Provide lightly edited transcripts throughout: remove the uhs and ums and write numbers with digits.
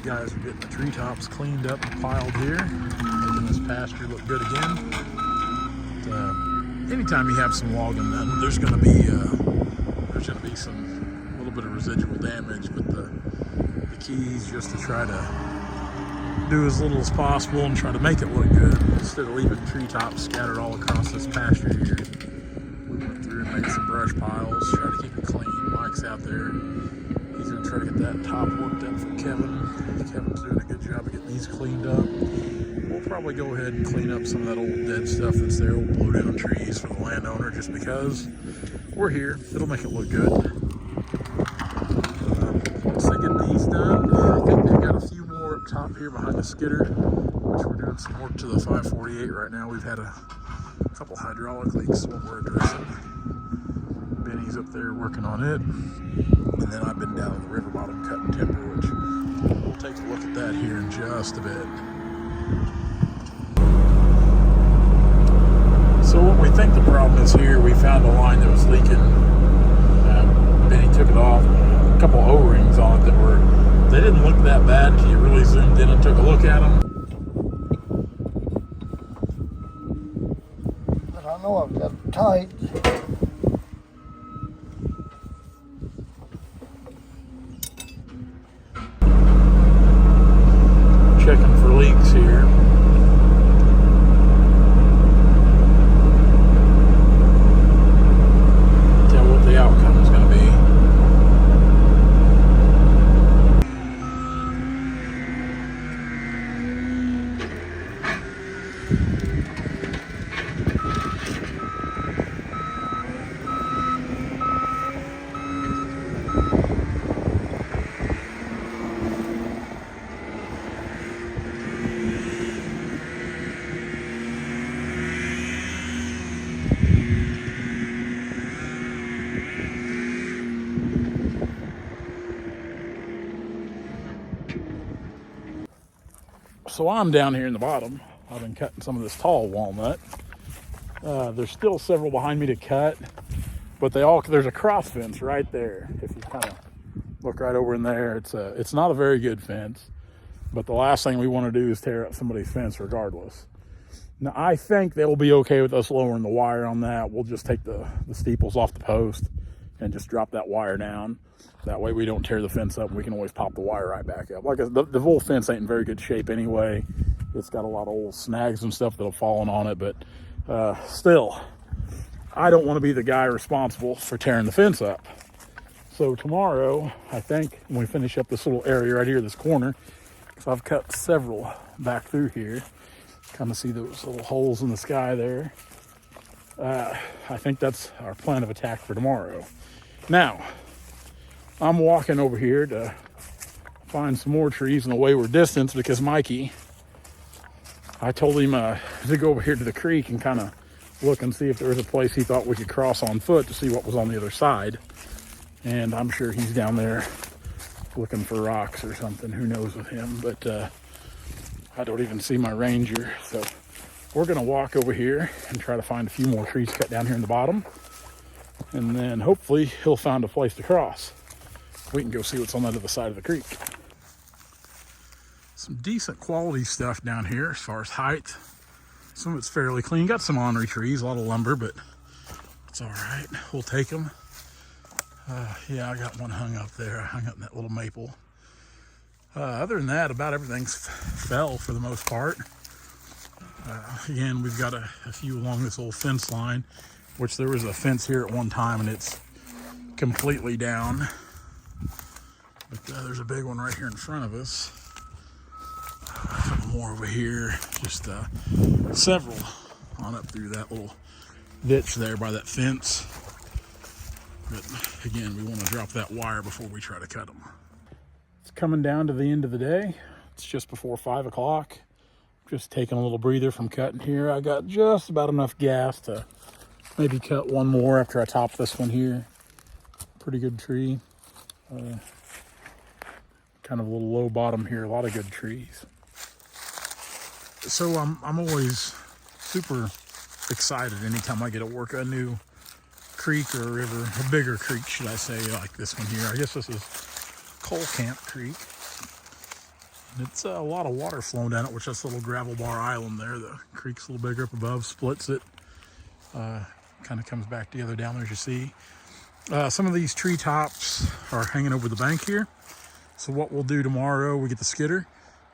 guys are getting the treetops cleaned up and piled here, making this pasture look good again. But, anytime you have some logging done, there's going to be some little bit of residual damage. But the key is just to try to do as little as possible and try to make it look good instead of leaving treetops scattered all across this pasture here. We went through and made some brush piles, try to keep it clean. Mike's out there. He's going to try to get that top worked up for Kevin. Kevin's doing a good job of getting these cleaned up. We'll probably go ahead and clean up some of that old dead stuff that's there, old blow down trees for the landowner, just because we're here. It'll make it look good. Once they get these done, I think they've got a few more up top here behind the skidder, which we're doing some work to the 548 right now. We've had a couple hydraulic leaks, what we're addressing. Benny's up there working on it. And then I've been down in the river bottom cutting timber, which we'll take a look at that here in just a bit. So what we think the problem is here, we found a line that was leaking. Benny took it off, a couple O-rings on it they didn't look that bad until you really zoomed in and took a look at them. But I know I've got it tight. Checking for leaks here. Tell what the outcome is going to be. So I'm down here in the bottom. I've been cutting some of this tall walnut. There's still several behind me to cut, but there's a cross fence right there. If you kind of look right over in there, it's not a very good fence, but the last thing we want to do is tear up somebody's fence regardless. Now I think they'll be okay with us lowering the wire on that. We'll just take the steeples off the post and just drop that wire down. That way we don't tear the fence up and we can always pop the wire right back up. Like the whole fence ain't in very good shape anyway. It's got a lot of old snags and stuff that have fallen on it, but still, I don't want to be the guy responsible for tearing the fence up. So tomorrow, I think, when we finish up this little area right here, this corner, so I've cut several back through here. Kind of see those little holes in the sky there. I think that's our plan of attack for tomorrow. Now, I'm walking over here to find some more trees in a wayward distance because Mikey, I told him to go over here to the creek and kind of look and see if there was a place he thought we could cross on foot to see what was on the other side. And I'm sure he's down there looking for rocks or something. Who knows with him, but I don't even see my ranger. So we're going to walk over here and try to find a few more trees cut down here in the bottom. And then hopefully he'll find a place to cross. We can go see what's on the other side of the creek. Some decent quality stuff down here as far as height. Some of it's fairly clean. Got some ornery trees, a lot of lumber, but it's all right. We'll take them. Yeah, I got one hung up there. I hung up in that little maple. Other than that, about everything's fell for the most part. Again, we've got a few along this old fence line, which there was a fence here at one time and it's completely down. But there's a big one right here in front of us. A couple more over here, just several on up through that little ditch there by that fence. But again, we want to drop that wire before we try to cut them. It's coming down to the end of the day. It's just before 5 o'clock. Just taking a little breather from cutting here. I got just about enough gas to maybe cut one more after I top this one here. Pretty good tree. Kind of a little low bottom here, a lot of good trees. So I'm always super excited anytime I get to work a new creek or a river, a bigger creek, should I say, like this one here. I guess this is Coal Camp Creek. It's a lot of water flowing down it, which that's a little gravel bar island there. The creek's a little bigger up above, splits it. Kind of comes back together down there as you see. Some of these treetops are hanging over the bank here. So what we'll do tomorrow, we get the skidder.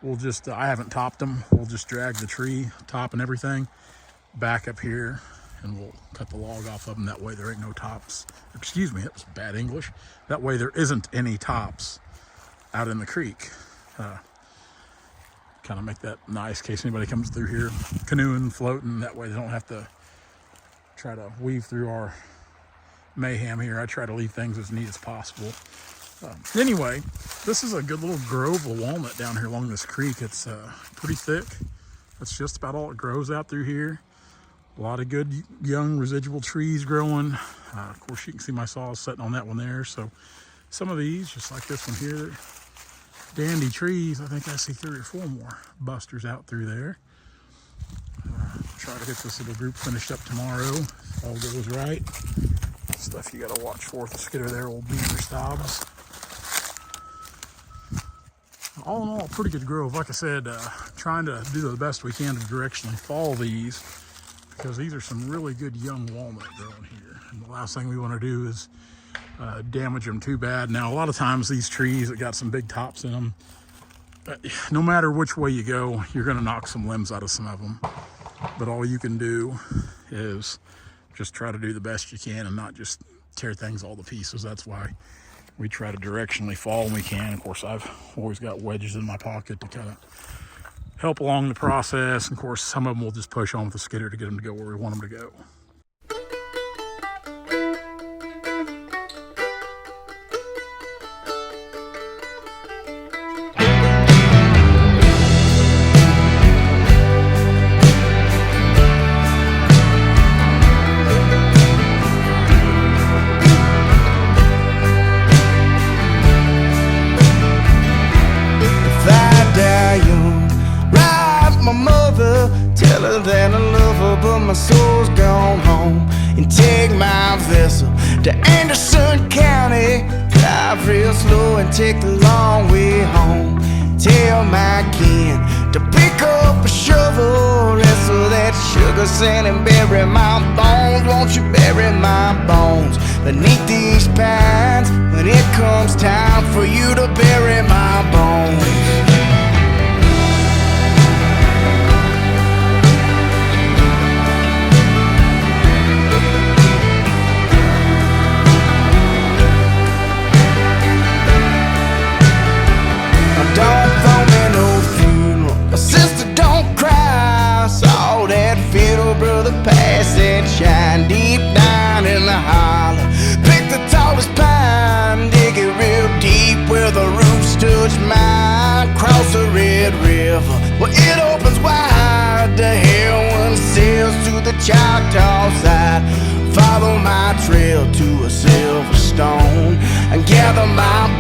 We'll just, I haven't topped them. We'll just drag the tree top and everything back up here, and we'll cut the log off of them. That way there ain't no tops. Excuse me, that was bad English. That way there isn't any tops out in the creek. Kind of make that nice in case anybody comes through here canoeing, floating. That way they don't have to try to weave through our mayhem here. I try to leave things as neat as possible. Anyway, this is a good little grove of walnut down here along this creek. It's pretty thick. That's just about all it grows out through here. A lot of good young residual trees growing. Of course, you can see my saw is sitting on that one there. So some of these, just like this one here, dandy trees. I think I see 3 or 4 more busters out through there. Try to get this little group finished up tomorrow if all goes right. Stuff you got to watch for with the skidder there, old beaver stobs. All in all, pretty good grove. Like I said, trying to do the best we can to directionally fall these, because these are some really good young walnut growing here. And the last thing we want to do is damage them too bad. Now, a lot of times these trees that got some big tops in them, no matter which way you go, you're going to knock some limbs out of some of them. But all you can do is just try to do the best you can and not just tear things all to pieces. That's why we try to directionally fall when we can. Of course, I've always got wedges in my pocket to kind of help along the process. And of course, some of them will just push on with the skidder to get them to go where we want them to go. That I love her, but my soul's gone home. And take my vessel to Anderson County. Drive real slow and take the long way home. Tell my kin to pick up a shovel, wrestle that sugar sand and bury my bones. Won't you bury my bones beneath these pines when it comes time for you to bury my bones? Shine deep down in the hollow. Pick the tallest pine, dig it real deep where the roots touch mine. Cross the Red River, well it opens wide. The heroin sails to the Choctaw side. Follow my trail to a silver stone and gather my